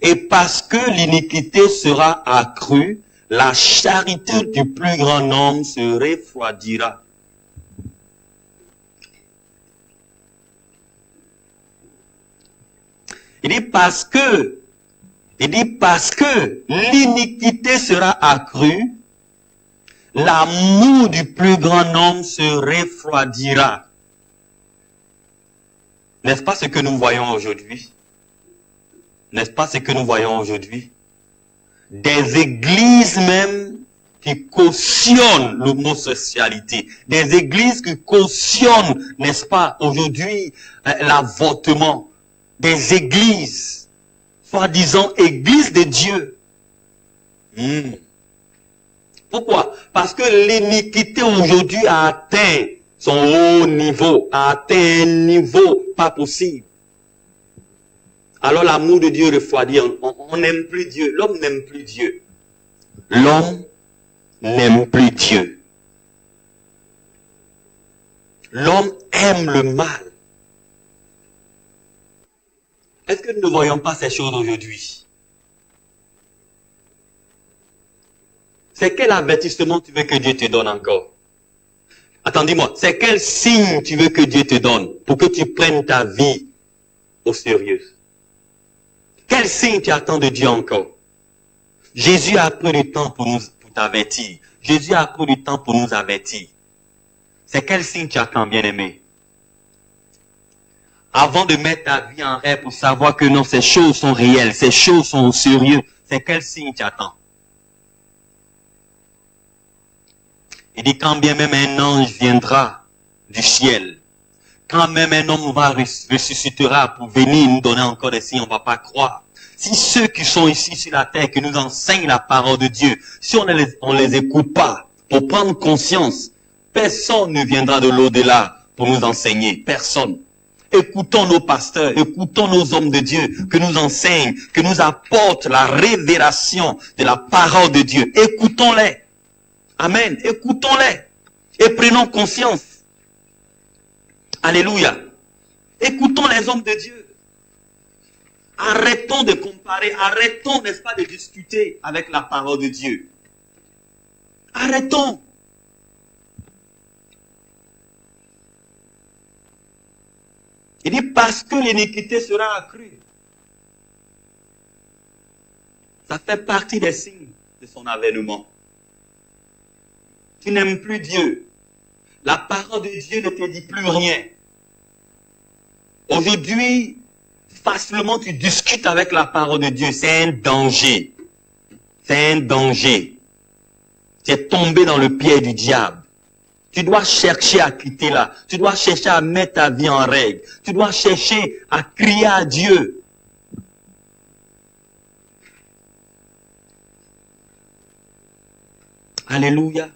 Et parce que l'iniquité sera accrue, la charité du plus grand nombre se refroidira. Il dit parce que l'iniquité sera accrue, l'amour du plus grand nombre se refroidira. N'est-ce pas ce que nous voyons aujourd'hui? N'est-ce pas ce que nous voyons aujourd'hui? Des églises même qui cautionnent l'homosexualité. Des églises qui cautionnent, n'est-ce pas, aujourd'hui, l'avortement. Des églises, soi-disant églises de Dieu. Pourquoi? Parce que l'iniquité aujourd'hui a atteint son haut niveau, a atteint un niveau pas possible. Alors l'amour de Dieu refroidit, on n'aime plus Dieu, l'homme n'aime plus Dieu. L'homme n'aime plus Dieu. L'homme aime le mal. Est-ce que nous ne voyons pas ces choses aujourd'hui? C'est quel avertissement tu veux que Dieu te donne encore? Attendez-moi, c'est quel signe tu veux que Dieu te donne pour que tu prennes ta vie au sérieux? Quel signe tu attends de Dieu encore? Jésus a pris du temps pour t'avertir. Jésus a pris du temps pour nous avertir. C'est quel signe tu attends, bien-aimé? Avant de mettre ta vie en rêve pour savoir que non, ces choses sont réelles, ces choses sont sérieuses, c'est quel signe tu attends? Il dit, quand bien même un ange viendra du ciel, quand même un homme ressuscitera pour venir nous donner encore des signes, on ne va pas croire. Si ceux qui sont ici sur la terre, qui nous enseignent la parole de Dieu, si on ne les écoute pas pour prendre conscience, personne ne viendra de l'au-delà pour nous enseigner. Personne. Écoutons nos pasteurs, écoutons nos hommes de Dieu que nous enseignent, que nous apportent la révélation de la parole de Dieu. Écoutons-les. Amen. Écoutons-les. Et prenons conscience. Alléluia. Écoutons les hommes de Dieu. Arrêtons de comparer, arrêtons, n'est-ce pas, de discuter avec la parole de Dieu. Arrêtons. Il dit parce que l'iniquité sera accrue. Ça fait partie des signes de son avènement. Tu n'aimes plus Dieu. La parole de Dieu ne te dit plus rien. Aujourd'hui, facilement tu discutes avec la parole de Dieu. C'est un danger. C'est un danger. Tu es tombé dans le pied du diable. Tu dois chercher à quitter là. Tu dois chercher à mettre ta vie en règle. Tu dois chercher à crier à Dieu. Alléluia.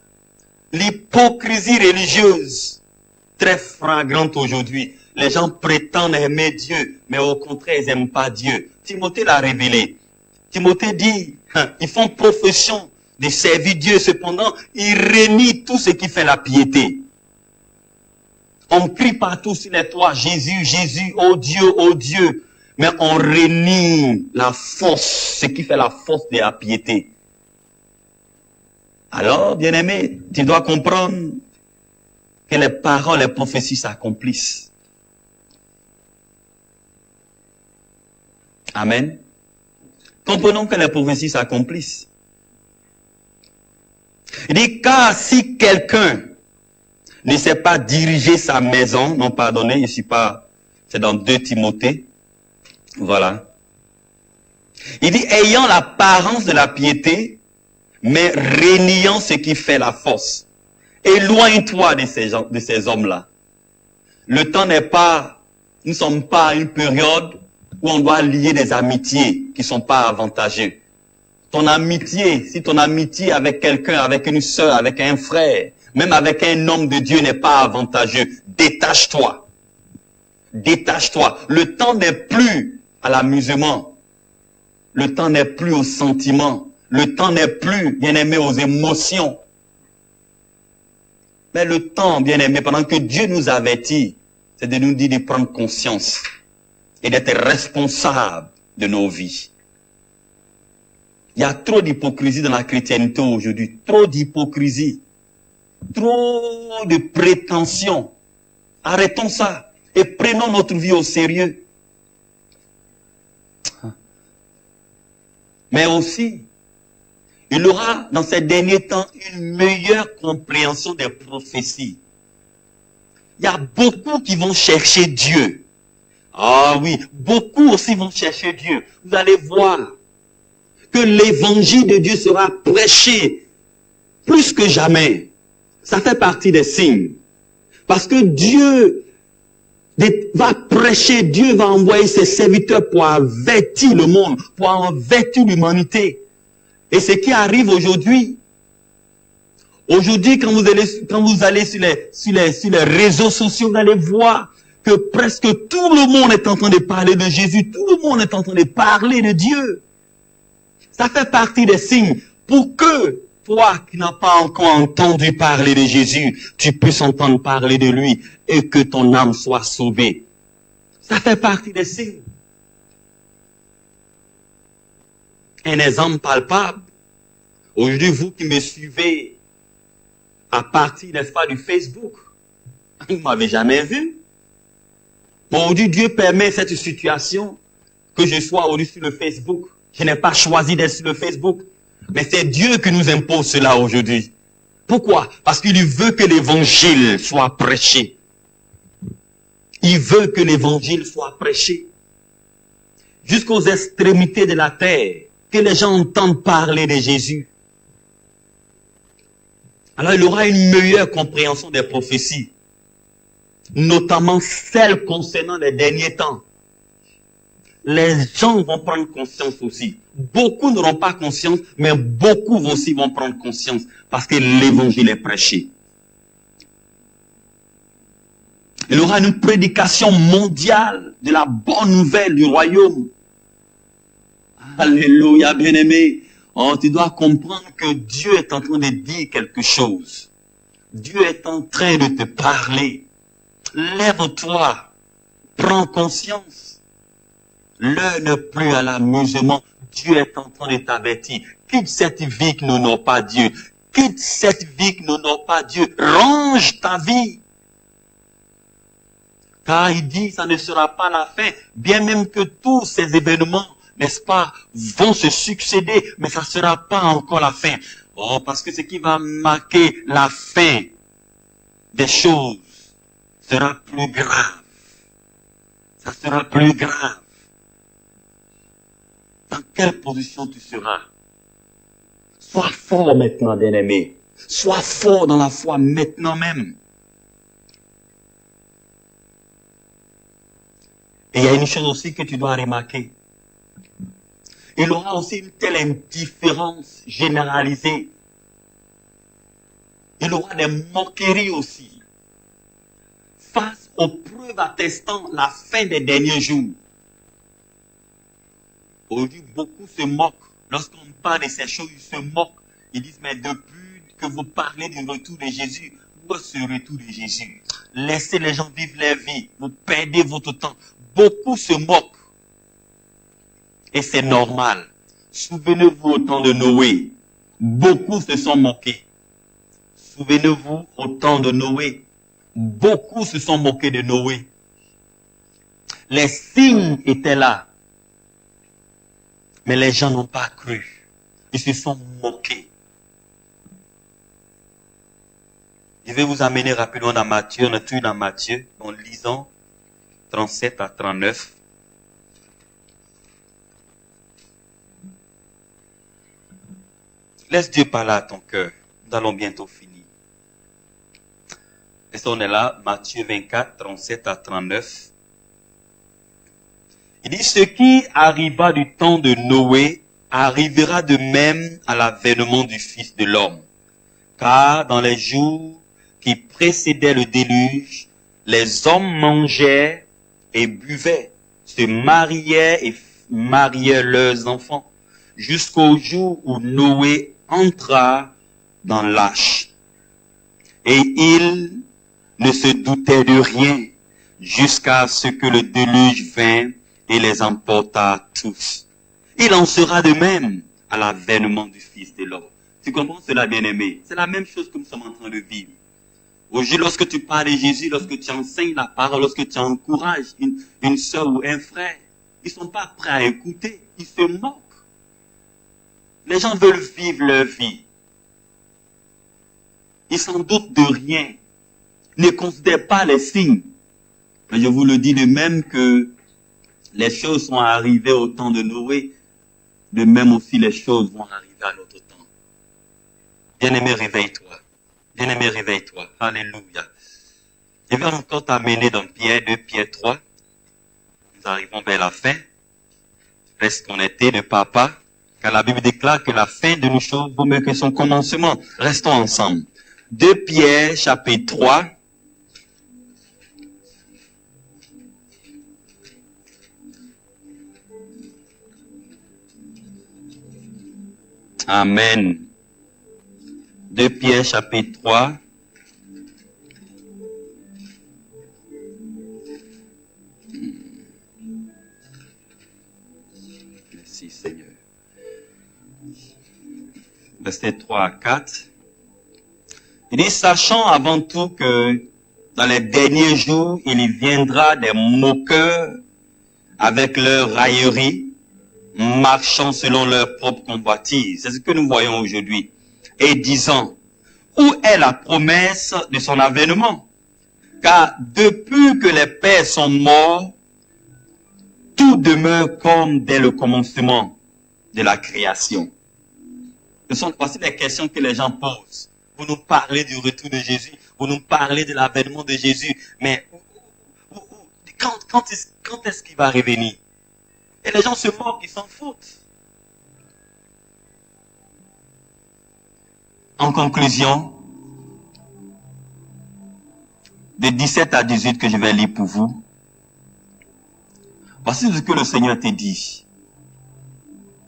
L'hypocrisie religieuse, très flagrante aujourd'hui. Les gens prétendent aimer Dieu, mais au contraire, ils n'aiment pas Dieu. Timothée l'a révélé. Timothée dit, ils font profession de servir Dieu, cependant, ils renient tout ce qui fait la piété. On crie partout sur les toits, Jésus, Jésus, oh Dieu, mais on renie la force, ce qui fait la force de la piété. Alors, bien-aimé, tu dois comprendre que les paroles, les prophéties s'accomplissent. Amen. Comprenons que les prophéties s'accomplissent. Il dit, car si quelqu'un ne sait pas diriger sa maison, non pardonnez, je suis pas, c'est dans 2 Timothée, voilà. Il dit, ayant l'apparence de la piété, mais reniant ce qui fait la force. Éloigne-toi de ces hommes-là. Le temps n'est pas, nous ne sommes pas à une période où on doit lier des amitiés qui ne sont pas avantageuses. Ton amitié, si ton amitié avec quelqu'un, avec une sœur, avec un frère, même avec un homme de Dieu n'est pas avantageux, détache-toi. Détache-toi. Le temps n'est plus à l'amusement. Le temps n'est plus au sentiment. Le temps n'est plus, bien-aimé, aux émotions. Mais le temps, bien-aimé, pendant que Dieu nous avertit, c'est de nous dire de prendre conscience et d'être responsable de nos vies. Il y a trop d'hypocrisie dans la chrétienté aujourd'hui. Trop d'hypocrisie. Trop de prétention. Arrêtons ça et prenons notre vie au sérieux. Mais aussi, il aura dans ces derniers temps une meilleure compréhension des prophéties. Il y a beaucoup qui vont chercher Dieu. Ah oui, beaucoup aussi vont chercher Dieu. Vous allez voir que l'évangile de Dieu sera prêché plus que jamais. Ça fait partie des signes. Parce que Dieu va prêcher, Dieu va envoyer ses serviteurs pour avertir le monde, pour avertir l'humanité. Et ce qui arrive aujourd'hui, quand vous allez sur les réseaux sociaux, vous allez voir que presque tout le monde est en train de parler de Jésus, tout le monde est en train de parler de Dieu. Ça fait partie des signes pour que toi qui n'as pas encore entendu parler de Jésus, tu puisses entendre parler de lui et que ton âme soit sauvée. Ça fait partie des signes. Un exemple palpable. Aujourd'hui, vous qui me suivez à partir, n'est-ce pas, du Facebook, vous ne m'avez jamais vu. Bon, aujourd'hui, Dieu permet cette situation que je sois au-dessus de Facebook. Je n'ai pas choisi d'être sur le Facebook. Mais c'est Dieu qui nous impose cela aujourd'hui. Pourquoi? Parce qu'il veut que l'évangile soit prêché. Il veut que l'évangile soit prêché. Jusqu'aux extrémités de la terre. Que les gens entendent parler de Jésus. Alors il aura une meilleure compréhension des prophéties. Notamment celles concernant les derniers temps. Les gens vont prendre conscience aussi. Beaucoup n'auront pas conscience, mais beaucoup aussi vont prendre conscience parce que l'évangile est prêché. Il aura une prédication mondiale de la bonne nouvelle du royaume. Alléluia, bien-aimé. Oh, tu dois comprendre que Dieu est en train de dire quelque chose. Dieu est en train de te parler. Lève-toi. Prends conscience. L'heure n'est plus à l'amusement. Dieu est en train de t'avertir. Quitte cette vie qui n'honore pas Dieu. Quitte cette vie qui n'honore pas Dieu. Range ta vie. Car il dit, ça ne sera pas la fin. Bien même que tous ces événements, n'est-ce pas, vont se succéder, mais ça ne sera pas encore la fin. Oh, parce que ce qui va marquer la fin des choses sera plus grave. Ça sera plus grave. Dans quelle position tu seras? Sois fort maintenant, bien-aimé. Sois fort dans la foi maintenant même. Et il y a une chose aussi que tu dois remarquer. Il aura aussi une telle indifférence généralisée. Il aura des moqueries aussi. Face aux preuves attestant la fin des derniers jours. Aujourd'hui, beaucoup se moquent. Lorsqu'on parle de ces choses, ils se moquent. Ils disent, mais depuis que vous parlez du retour de Jésus, où est ce retour de Jésus? Laissez les gens vivre leur vie. Vous perdez votre temps. Beaucoup se moquent. Et c'est normal. Souvenez-vous au temps de Noé. Beaucoup se sont moqués. Souvenez-vous au temps de Noé. Beaucoup se sont moqués de Noé. Les signes étaient là. Mais les gens n'ont pas cru. Ils se sont moqués. Je vais vous amener rapidement dans Matthieu. On est tous dans Matthieu. En lisant 37 à 39. Laisse Dieu parler à ton cœur. Nous allons bientôt finir. Et ça, on est là, Matthieu 24, 37 à 39. Il dit, ce qui arriva du temps de Noé arrivera de même à l'avènement du Fils de l'homme. Car dans les jours qui précédaient le déluge, les hommes mangeaient et buvaient, se mariaient et mariaient leurs enfants, jusqu'au jour où Noé entra dans l'arche. Et il ne se doutait de rien jusqu'à ce que le déluge vint et les emporta tous. Il en sera de même à l'avènement du Fils de l'homme. Tu comprends cela, bien-aimé? C'est la même chose que nous sommes en train de vivre. Aujourd'hui, lorsque tu parles de Jésus, lorsque tu enseignes la parole, lorsque tu encourages une soeur ou un frère, ils sont pas prêts à écouter. Ils se moquent. Les gens veulent vivre leur vie. Ils s'en doutent de rien. Ne considèrent pas les signes. Mais je vous le dis de même que les choses sont arrivées au temps de Noé, de même aussi les choses vont arriver à notre temps. Bien-aimé, réveille-toi. Bien-aimé, réveille-toi. Alléluia. Je vais encore t'amener dans Pierre 2, Pierre 3. Nous arrivons vers la fin. Reste qu'on était de papa. Car la Bible déclare que la fin de nos choses vaut mieux que son commencement. Restons ensemble. 2 Pierre, chapitre 3. Amen. 2 Pierre, chapitre 3. Merci Seigneur. Verset 3 à 4. Il dit, sachant avant tout que dans les derniers jours, il y viendra des moqueurs avec leur raillerie, marchant selon leur propre convoitise. C'est ce que nous voyons aujourd'hui. Et disant, où est la promesse de son avènement? Car depuis que les pères sont morts, tout demeure comme dès le commencement de la création. Voici les questions que les gens posent. Vous nous parlez du retour de Jésus, vous nous parlez de l'avènement de Jésus, mais quand est-ce qu'il va revenir? Et les gens se moquent, ils s'en foutent. En conclusion, de 17 à 18 que je vais lire pour vous, voici ce que le Seigneur te dit.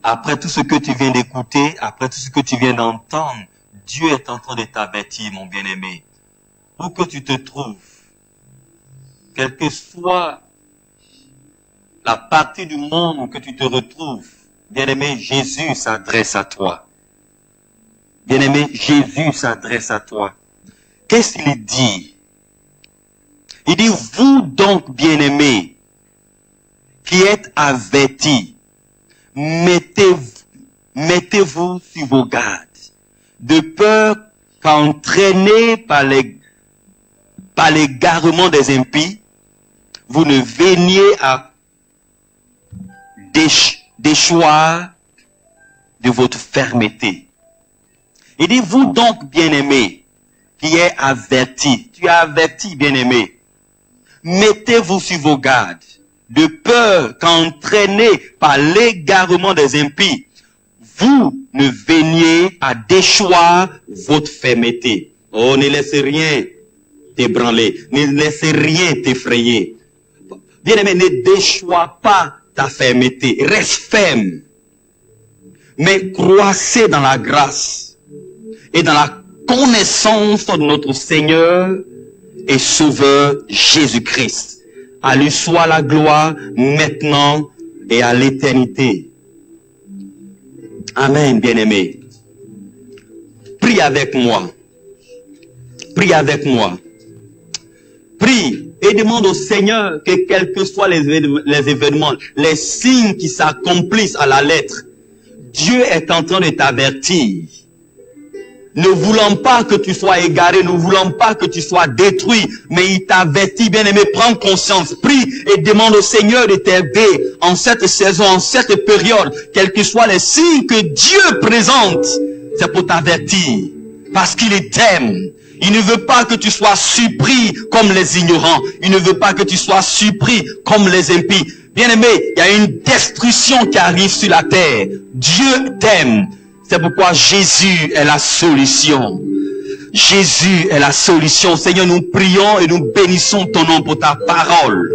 Après tout ce que tu viens d'écouter, après tout ce que tu viens d'entendre, Dieu est en train de t'avertir, mon bien-aimé. Où que tu te trouves, quelle que soit la partie du monde où que tu te retrouves, bien-aimé, Jésus s'adresse à toi. Bien-aimé, Jésus s'adresse à toi. Qu'est-ce qu'il dit? Il dit, vous donc, bien-aimés, qui êtes avertis, mettez-vous sur vos gardes, de peur qu'entraînés par l'égarement des impies, vous ne veniez à déchoir de votre fermeté. Il dit, vous donc, bien-aimés, qui êtes avertis, tu es averti, bien-aimé, mettez-vous sur vos gardes, de peur qu'entraînés par l'égarement des impies, vous ne veniez à déchoir votre fermeté. Oh, ne laissez rien t'ébranler, ne laissez rien t'effrayer. Bien-aimé, ne déchois pas ta fermeté, reste ferme, mais croissez dans la grâce et dans la connaissance de notre Seigneur et Sauveur Jésus-Christ. À lui soit la gloire maintenant et à l'éternité. Amen, bien-aimé. Prie avec moi. Prie avec moi. Prie et demande au Seigneur que quels que soient les événements, les signes qui s'accomplissent à la lettre, Dieu est en train de t'avertir. Ne voulant pas que tu sois égaré, ne voulant pas que tu sois détruit, mais il t'avertit, bien-aimé, prends conscience, prie et demande au Seigneur de t'aider en cette saison, en cette période, quels que soient les signes que Dieu présente, c'est pour t'avertir, parce qu'il t'aime. Il ne veut pas que tu sois surpris comme les ignorants, il ne veut pas que tu sois surpris comme les impies. Bien-aimé, il y a une destruction qui arrive sur la terre. Dieu t'aime. C'est pourquoi Jésus est la solution. Jésus est la solution. Seigneur, nous prions et nous bénissons ton nom pour ta parole.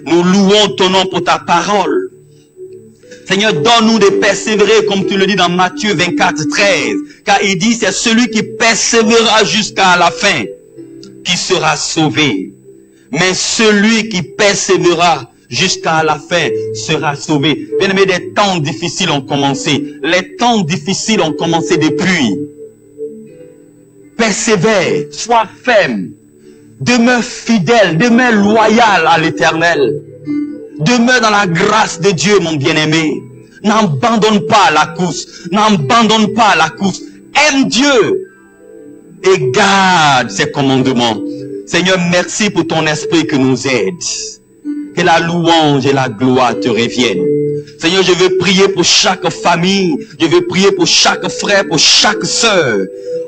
Nous louons ton nom pour ta parole. Seigneur, donne-nous de persévérer, comme tu le dis dans Matthieu 24, 13. Car il dit, c'est celui qui persévérera jusqu'à la fin qui sera sauvé. Mais celui qui persévérera jusqu'à la fin sera sauvé. Bien-aimé, des temps difficiles ont commencé. Les temps difficiles ont commencé depuis. Persévère, sois ferme. Demeure fidèle, demeure loyal à l'Éternel. Demeure dans la grâce de Dieu, mon bien-aimé. N'abandonne pas la course. N'abandonne pas la course. Aime Dieu et garde ses commandements. Seigneur, merci pour ton esprit qui nous aide. Que la louange et la gloire te reviennent. Seigneur, je veux prier pour chaque famille. Je veux prier pour chaque frère, pour chaque sœur.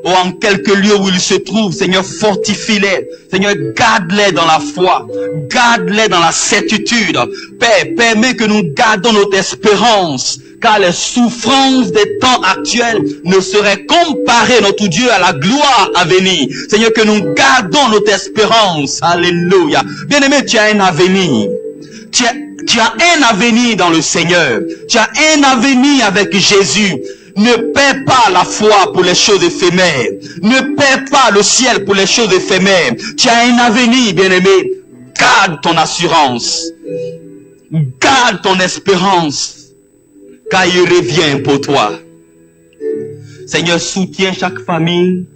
Ou en quelque lieu où ils se trouvent, Seigneur, fortifie-les. Seigneur, garde-les dans la foi. Garde-les dans la certitude. Père, permets que nous gardons notre espérance. Car les souffrances des temps actuels ne seraient comparées, notre Dieu, à la gloire à venir. Seigneur, que nous gardons notre espérance. Alléluia. Bien-aimé, tu as un avenir. Tu as un avenir dans le Seigneur. Tu as un avenir avec Jésus. Ne perds pas la foi pour les choses éphémères. Ne perds pas le ciel pour les choses éphémères. Tu as un avenir, bien-aimé. Garde ton assurance. Garde ton espérance. Car il revient pour toi. Seigneur, soutiens chaque famille.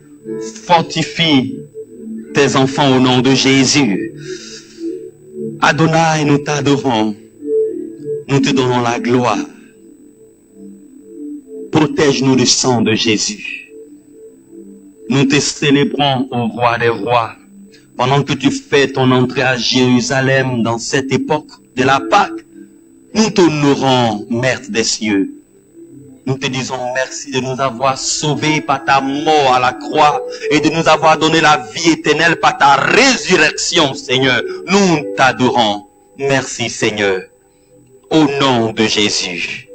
Fortifie tes enfants au nom de Jésus. Adonai, nous t'adorons. Nous te donnons la gloire. Protège-nous du sang de Jésus. Nous te célébrons, ô roi des rois, pendant que tu fais ton entrée à Jérusalem dans cette époque de la Pâque. Nous t'honorons, Maître des cieux. Nous te disons merci de nous avoir sauvés par ta mort à la croix et de nous avoir donné la vie éternelle par ta résurrection, Seigneur. Nous t'adorons. Merci, Seigneur. Au nom de Jésus.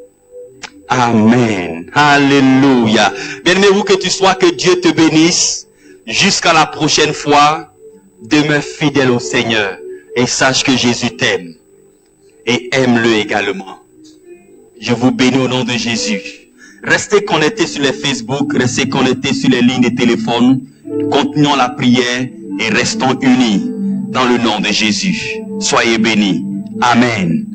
Amen. Alléluia. Bien-aimez-vous que tu sois, que Dieu te bénisse. Jusqu'à la prochaine fois, demeure fidèle au Seigneur et sache que Jésus t'aime. Et aime-le également. Je vous bénis au nom de Jésus. Restez connectés sur les Facebook, restez connectés sur les lignes de téléphone. Continuons la prière et restons unis dans le nom de Jésus. Soyez bénis. Amen.